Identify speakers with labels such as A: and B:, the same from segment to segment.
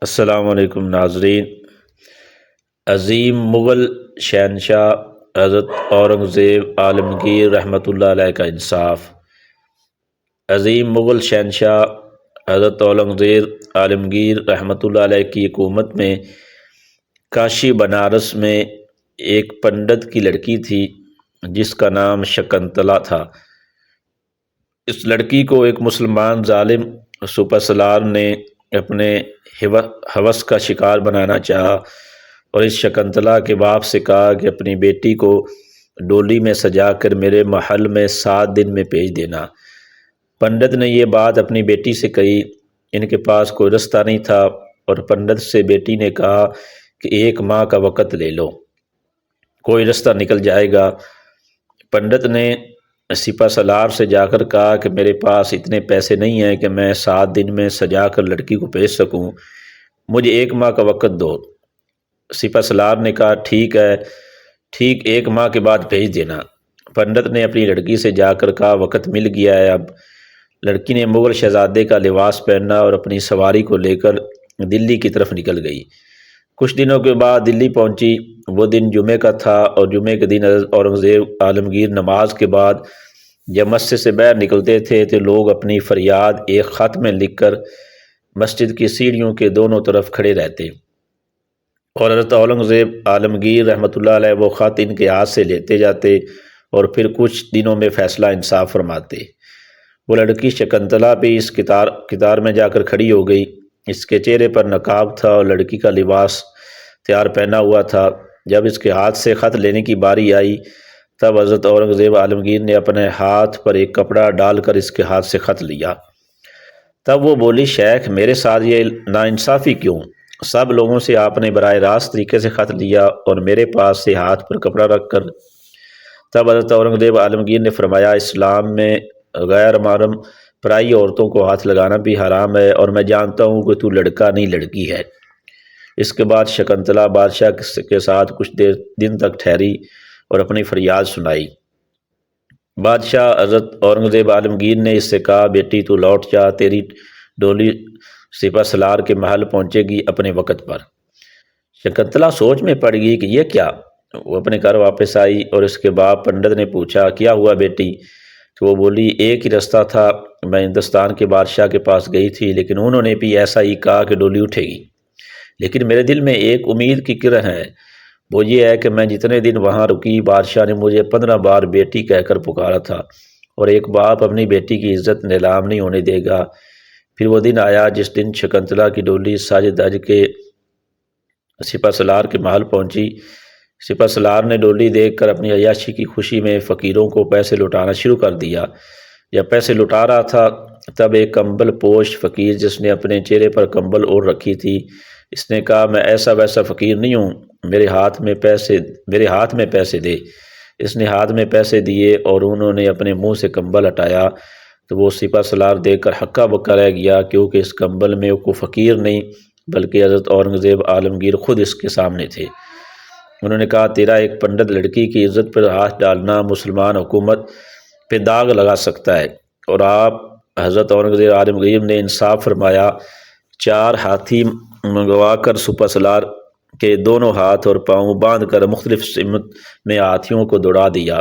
A: السلام علیکم ناظرین۔ عظیم مغل شہنشاہ حضرت اورنگزیب عالمگیر رحمۃ اللہ علیہ کا انصاف۔ عظیم مغل شہنشاہ حضرت اورنگزیب عالمگیر رحمۃ اللہ علیہ کی حکومت میں کاشی بنارس میں ایک پنڈت کی لڑکی تھی جس کا نام شکنتلا تھا۔ اس لڑکی کو ایک مسلمان ظالم سپہ سالار نے اپنے ہوس کا شکار بنانا چاہا اور اس شکنتلا کے باپ سے کہا کہ اپنی بیٹی کو ڈولی میں سجا کر میرے محل میں 7 دن میں بھیج دینا۔ پنڈت نے یہ بات اپنی بیٹی سے کہی۔ ان کے پاس کوئی رستہ نہیں تھا اور پنڈت سے بیٹی نے کہا کہ 1 ماہ کا وقت لے لو، کوئی رستہ نکل جائے گا۔ پنڈت نے سپہ سالار سے جا کر کہا کہ میرے پاس اتنے پیسے نہیں ہیں کہ میں 7 دن میں سجا کر لڑکی کو بھیج سکوں، مجھے 1 ماہ کا وقت دو۔ سپہ سالار نے کہا ٹھیک ہے، ٹھیک 1 ماہ کے بعد بھیج دینا۔ پنڈت نے اپنی لڑکی سے جا کر کہا وقت مل گیا ہے اب۔ لڑکی نے مغل شہزادے کا لباس پہنا اور اپنی سواری کو لے کر دلی کی طرف نکل گئی۔ کچھ دنوں کے بعد دلی پہنچی۔ وہ دن جمعے کا تھا اور جمعے کے دن حضرت اورنگزیب عالمگیر نماز کے بعد جب مسجد سے باہر نکلتے تھے تو لوگ اپنی فریاد ایک خط میں لکھ کر مسجد کی سیڑھیوں کے دونوں طرف کھڑے رہتے اور حضرت اورنگزیب عالمگیر رحمۃ اللہ علیہ وہ خط ان کے ہاتھ سے لیتے جاتے اور پھر کچھ دنوں میں فیصلہ انصاف فرماتے۔ وہ لڑکی شکنتلا بھی اس قطار میں جا کر کھڑی ہو گئی۔ اس کے چہرے پر نقاب تھا اور لڑکی کا لباس تیار پہنا ہوا تھا۔ جب اس کے ہاتھ سے خط لینے کی باری آئی تب حضرت اورنگزیب عالمگیر نے اپنے ہاتھ پر ایک کپڑا ڈال کر اس کے ہاتھ سے خط لیا۔ تب وہ بولی شیخ میرے ساتھ یہ ناانصافی کیوں؟ سب لوگوں سے آپ نے براہ راست طریقے سے خط لیا اور میرے پاس سے ہاتھ پر کپڑا رکھ کر۔ تب حضرت اورنگزیب عالمگیر نے فرمایا اسلام میں غیر محرم پرائی عورتوں کو ہاتھ لگانا بھی حرام ہے اور میں جانتا ہوں کہ تو لڑکا نہیں لڑکی ہے۔ اس کے بعد شکنتلا بادشاہ کے ساتھ کچھ دن تک ٹھہری اور اپنی فریاد سنائی۔ بادشاہ حضرت اورنگزیب عالمگیر نے اس سے کہا بیٹی تو لوٹ جا، تیری ڈولی سپہ سالار کے محل پہنچے گی اپنے وقت پر۔ شکنتلا سوچ میں پڑ گئی کہ یہ کیا؟ وہ اپنے گھر واپس آئی اور اس کے بعد پنڈت نے پوچھا کیا ہوا بیٹی؟ تو وہ بولی ایک ہی رستہ تھا، میں ہندوستان کے بادشاہ کے پاس گئی تھی لیکن انہوں نے بھی ایسا ہی کہا کہ ڈولی اٹھے گی، لیکن میرے دل میں ایک امید کی کرن ہے، وہ یہ ہے کہ میں جتنے دن وہاں رکی بادشاہ نے مجھے 15 بار بیٹی کہہ کر پکارا تھا اور ایک باپ اپنی بیٹی کی عزت نیلام نہیں ہونے دے گا۔ پھر وہ دن آیا جس دن شکنتلا کی ڈولی سج دج کے سپہ سالار کے محل پہنچی۔ سپہ سالار نے ڈولی دیکھ کر اپنی عیاشی کی خوشی میں فقیروں کو پیسے لوٹانا شروع کر دیا۔ جب پیسے لوٹا رہا تھا تب ایک کمبل پوش فقیر جس نے اپنے چہرے پر کمبل اوڑھ رکھی تھی، اس نے کہا میں ایسا ویسا فقیر نہیں ہوں، میرے ہاتھ میں پیسے دے۔ اس نے ہاتھ میں پیسے دیے اور انہوں نے اپنے منہ سے کمبل ہٹایا تو وہ سپہ سالار دیکھ کر ہکا بکا رہ گیا کیونکہ اس کمبل میں کوئی فقیر نہیں بلکہ حضرت اورنگزیب عالمگیر خود اس کے سامنے تھے۔ انہوں نے کہا تیرا ایک پنڈت لڑکی کی عزت پر ہاتھ ڈالنا مسلمان حکومت پہ داغ لگا سکتا ہے، اور آپ حضرت اورنگزیب عالمگیر نے انصاف فرمایا۔ 4 ہاتھی منگوا کر سپہ سالار کے دونوں ہاتھ اور پاؤں باندھ کر مختلف سمت میں ہاتھیوں کو دوڑا دیا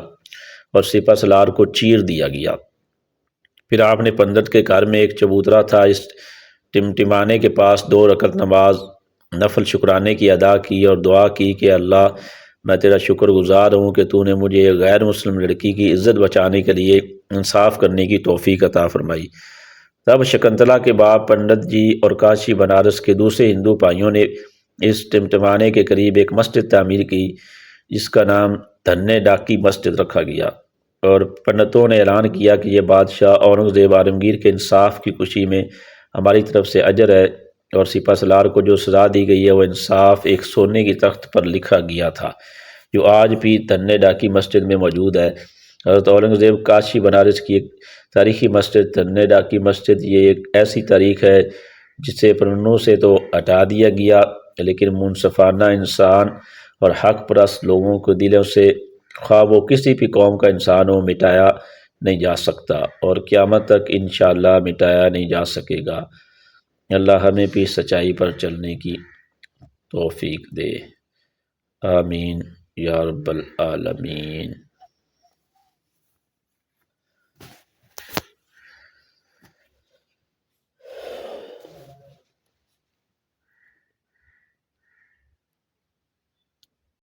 A: اور سپہ سالار کو چیر دیا گیا۔ پھر آپ نے پنڈت کے گھر میں ایک چبوترا تھا، اس ٹمٹمانے کے پاس 2 رکعت نماز نفل شکرانے کی ادا کی اور دعا کی کہ اللہ میں تیرا شکر گزار ہوں کہ تو نے مجھے ایک غیر مسلم لڑکی کی عزت بچانے کے لیے انصاف کرنے کی توفیق عطا فرمائی۔ تب شکنتلا کے باپ پنڈت جی اور کاشی بنارس کے دوسرے ہندو بھائیوں نے اس ٹمٹمانے کے قریب ایک مسجد تعمیر کی جس کا نام دھنے ڈاکی مسجد رکھا گیا، اور پنڈتوں نے اعلان کیا کہ یہ بادشاہ اورنگزیب عالمگیر کے انصاف کی خوشی میں ہماری طرف سے اجر ہے، اور سپہ سالار کو جو سزا دی گئی ہے وہ انصاف ایک سونے کی تخت پر لکھا گیا تھا جو آج بھی دھنے ڈاکی مسجد میں موجود ہے۔ حضرت اورنگزیب کاشی بنارس کی ایک تاریخی مسجد دھنے ڈاکی مسجد یہ ایک ایسی تاریخ ہے جسے پرنوں سے تو ہٹا دیا گیا لیکن منصفانہ انسان اور حق پرست لوگوں کے دلوں سے خواہ وہ کسی بھی قوم کا انسان ہو مٹایا نہیں جا سکتا اور قیامت تک انشاءاللہ مٹایا نہیں جا سکے گا۔ اللہ ہمیں بھی سچائی پر چلنے کی توفیق دے، آمین یا رب العالمین۔